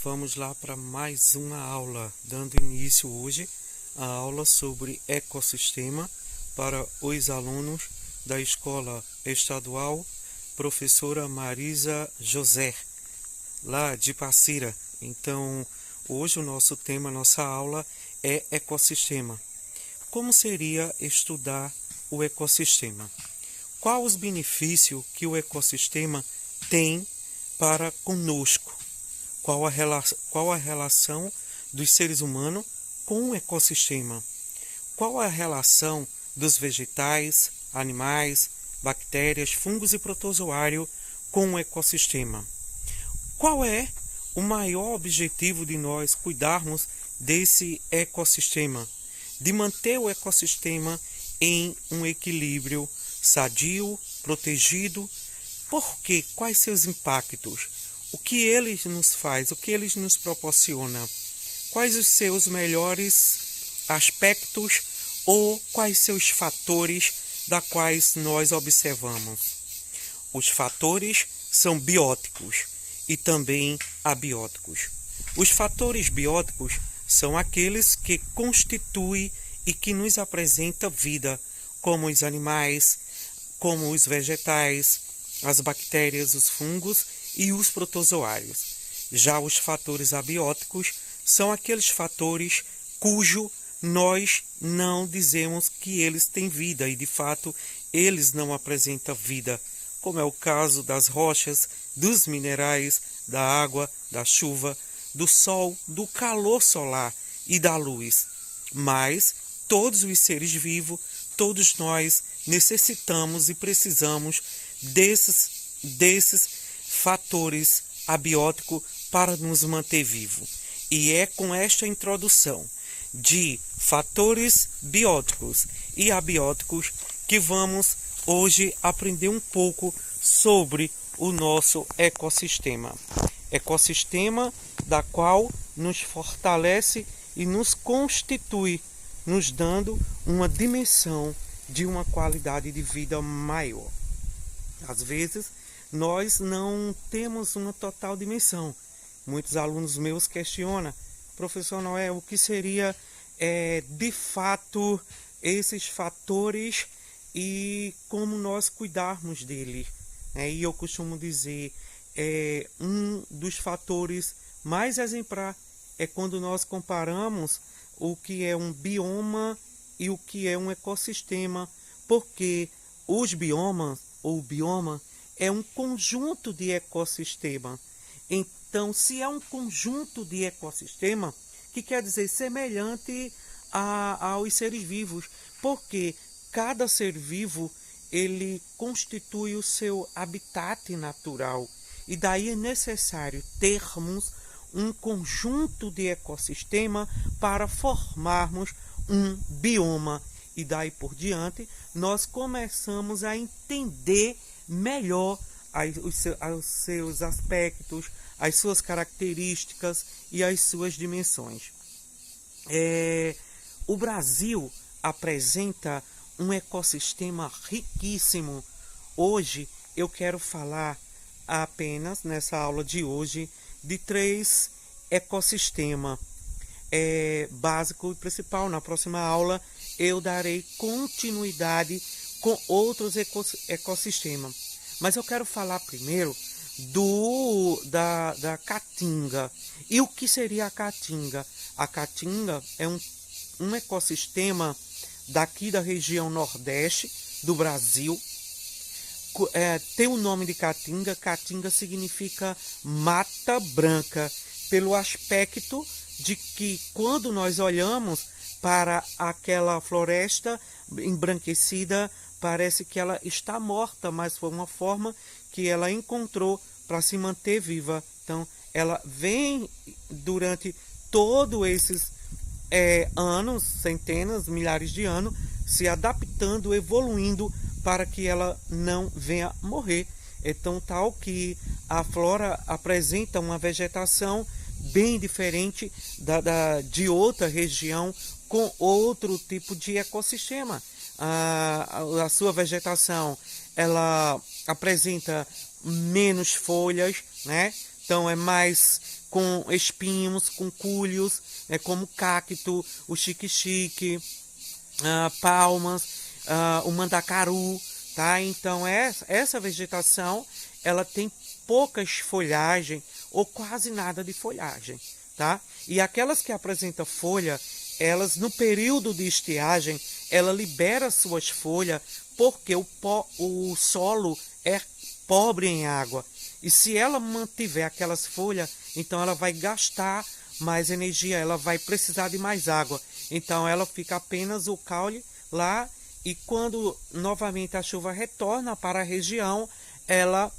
Vamos lá para mais uma aula, dando início hoje à aula sobre ecossistema para os alunos da Escola Estadual Professora Marisa José, lá de Passira. Então, hoje o nosso tema, nossa aula é ecossistema. Como seria estudar o ecossistema? Qual os benefícios que o ecossistema tem para conosco? Qual a relação dos seres humanos com o ecossistema? Qual a relação dos vegetais, animais, bactérias, fungos e protozoários com o ecossistema? Qual é o maior objetivo de nós cuidarmos desse ecossistema? De manter o ecossistema em um equilíbrio sadio, protegido. Por quê? Quais seus impactos? O que eles nos faz? O que eles nos proporciona? Quais os seus melhores aspectos ou quais seus fatores da quais nós observamos? Os fatores são bióticos e também abióticos. Os fatores bióticos são aqueles que constituem e que nos apresentam vida, como os animais, como os vegetais, as bactérias, os fungos e os protozoários. Já os fatores abióticos são aqueles fatores cujo nós não dizemos que eles têm vida e, de fato, eles não apresentam vida, como é o caso das rochas, dos minerais, da água, da chuva, do sol, do calor solar e da luz. Mas todos os seres vivos, todos nós necessitamos e precisamos desses fatores abióticos para nos manter vivos. E é com esta introdução de fatores bióticos e abióticos que vamos hoje aprender um pouco sobre o nosso ecossistema. Ecossistema da qual nos fortalece e nos constitui, nos dando uma dimensão de uma qualidade de vida maior. Às vezes, nós não temos uma total dimensão. Muitos alunos meus questionam, professor Noel, o que seria de fato esses fatores e como nós cuidarmos deles. E eu costumo dizer, um dos fatores mais exemplar é quando nós comparamos o que é um bioma e o que é um ecossistema, porque os biomas ou bioma é um conjunto de ecossistema. Então, se é um conjunto de ecossistema, que quer dizer semelhante aos seres vivos, porque cada ser vivo ele constitui o seu habitat natural e daí é necessário termos um conjunto de ecossistema para formarmos um bioma. E daí por diante, nós começamos a entender melhor os seus aspectos, as suas características e as suas dimensões. O Brasil apresenta um ecossistema riquíssimo. Hoje eu quero falar apenas, nessa aula de hoje, de 3 ecossistemas básico e principal. Na próxima aula eu darei continuidade com outros ecossistemas. Mas eu quero falar primeiro da caatinga. E o que seria a caatinga? A caatinga é um ecossistema daqui da região nordeste do Brasil. Tem o nome de caatinga. Caatinga significa mata branca, pelo aspecto de que quando nós olhamos para aquela floresta embranquecida, parece que ela está morta, mas foi uma forma que ela encontrou para se manter viva. Então, ela vem durante todos esses anos, centenas, milhares de anos, se adaptando, evoluindo para que ela não venha morrer. Então, tal que a flora apresenta uma vegetação bem diferente de outra região com outro tipo de ecossistema. A sua vegetação ela apresenta menos folhas, né? então é mais com espinhos, com culhos, como cacto, o xique-xique, palmas, o mandacaru, tá? Então essa vegetação ela tem poucas folhagem ou quase nada de folhagem, tá? E aquelas que apresentam folha, elas no período de estiagem, ela libera suas folhas porque o solo é pobre em água. E se ela mantiver aquelas folhas, então ela vai gastar mais energia, ela vai precisar de mais água. Então ela fica apenas o caule lá, e quando novamente a chuva retorna para a região, ela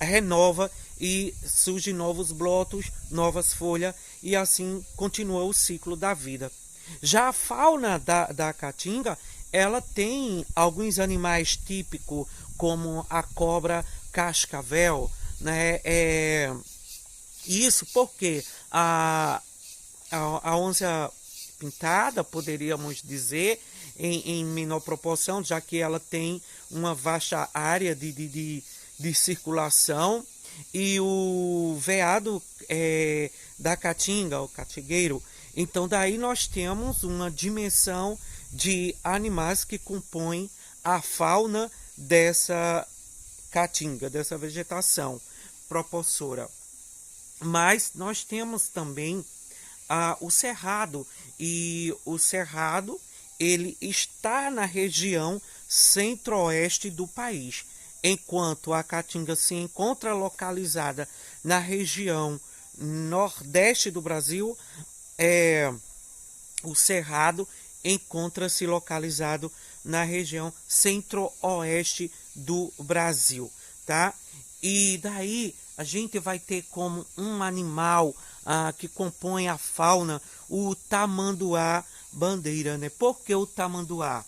renova e surgem novos brotos, novas folhas, e assim continua o ciclo da vida. Já a fauna da Caatinga, ela tem alguns animais típicos, como a cobra cascavel, né? Isso porque a onça pintada, poderíamos dizer, em menor proporção, já que ela tem uma vasta área de circulação, e o veado da Caatinga, o catingueiro. Então daí nós temos uma dimensão de animais que compõem a fauna dessa caatinga, dessa vegetação propulsora. Mas nós temos também o cerrado, e o cerrado ele está na região centro-oeste do país, enquanto a caatinga se encontra localizada na região nordeste do Brasil. O cerrado encontra-se localizado na região centro-oeste do Brasil, tá? E daí a gente vai ter como um animal que compõe a fauna o tamanduá bandeira, né? Por que o tamanduá?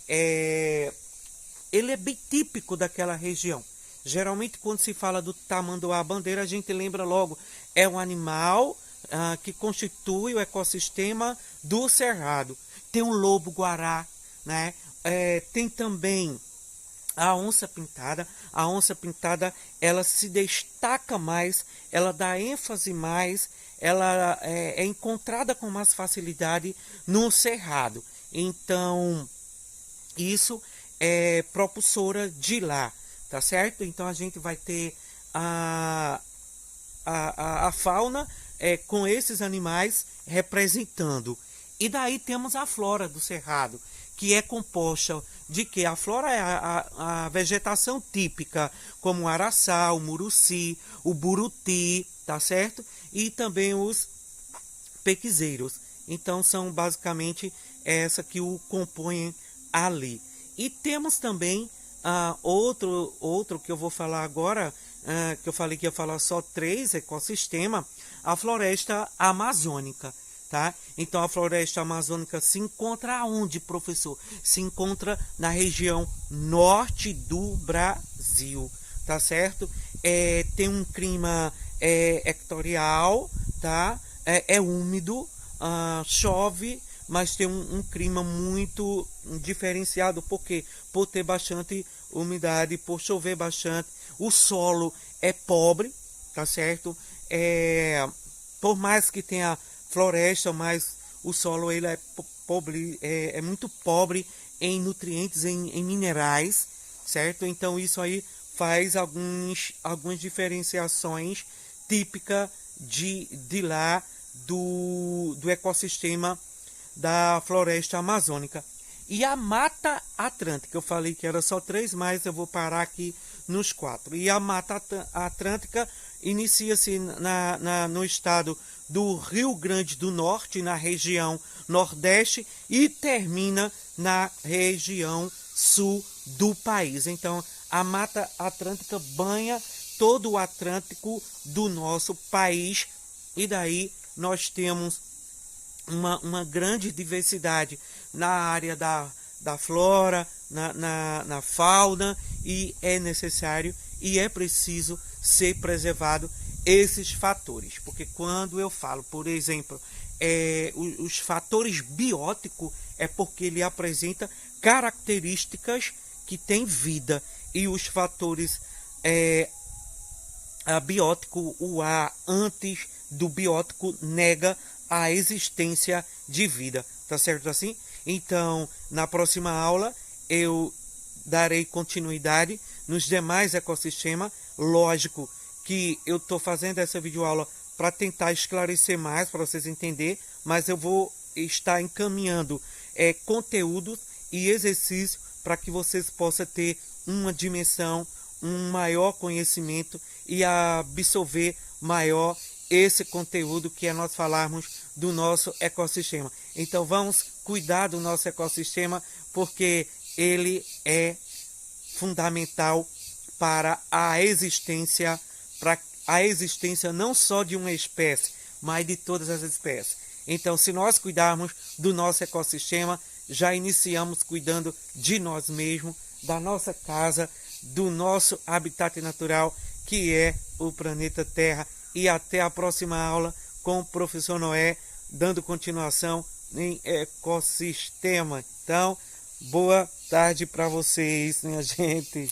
Ele é bem típico daquela região. Geralmente quando se fala do tamanduá bandeira, a gente lembra logo, é um animal que constitui o ecossistema do cerrado. Tem um lobo-guará, né? Tem também a onça pintada. A onça pintada, ela se destaca mais, ela dá ênfase mais, ela é encontrada com mais facilidade no cerrado. Então, isso é propulsora de lá, tá certo? Então a gente vai ter a fauna com esses animais representando. E daí temos a flora do cerrado, que é composta de que a flora é a vegetação típica, como o araçá, o muruci, o buruti, tá certo? E também os pequizeiros. Então são basicamente essa que o compõem ali. E temos também outro que eu vou falar agora, que eu falei que ia falar só 3 ecossistemas, a floresta amazônica, tá? Então a floresta amazônica se encontra onde, professor? Se encontra na região norte do Brasil, tá certo? Tem um clima equatorial, tá? É úmido, chove, mas tem um clima muito diferenciado. Por quê? Por ter bastante umidade, por chover bastante. O solo é pobre, tá certo? Por mais que tenha floresta, mas o solo ele é pobre, é muito pobre em nutrientes, em minerais, certo? Então isso aí faz algumas diferenciações típicas de lá do ecossistema da floresta amazônica. E a Mata Atlântica, eu falei que era só 3, mas eu vou parar aqui nos 4. E a Mata Atlântica inicia-se no estado do Rio Grande do Norte, na região nordeste, e termina na região sul do país. Então, a Mata Atlântica banha todo o Atlântico do nosso país, e daí nós temos uma grande diversidade na área da flora, na fauna, e é necessário e é preciso ser preservado esses fatores. Porque quando eu falo, por exemplo, os fatores bióticos, é porque ele apresenta características que têm vida, e os fatores abiótico, o A antes do biótico nega a existência de vida, tá certo assim? Então, na próxima aula eu darei continuidade nos demais ecossistemas. Lógico que eu estou fazendo essa videoaula para tentar esclarecer mais, para vocês entenderem, mas eu vou estar encaminhando conteúdos e exercícios para que vocês possam ter uma dimensão, um maior conhecimento e absorver maior esse conteúdo que é nós falarmos do nosso ecossistema. Então vamos cuidar do nosso ecossistema, porque ele é fundamental para a existência não só de uma espécie, mas de todas as espécies. Então, se nós cuidarmos do nosso ecossistema, já iniciamos cuidando de nós mesmos, da nossa casa, do nosso habitat natural, que é o planeta Terra. E até a próxima aula com o professor Noé, dando continuação em ecossistema. Então, boa tarde para vocês, minha gente.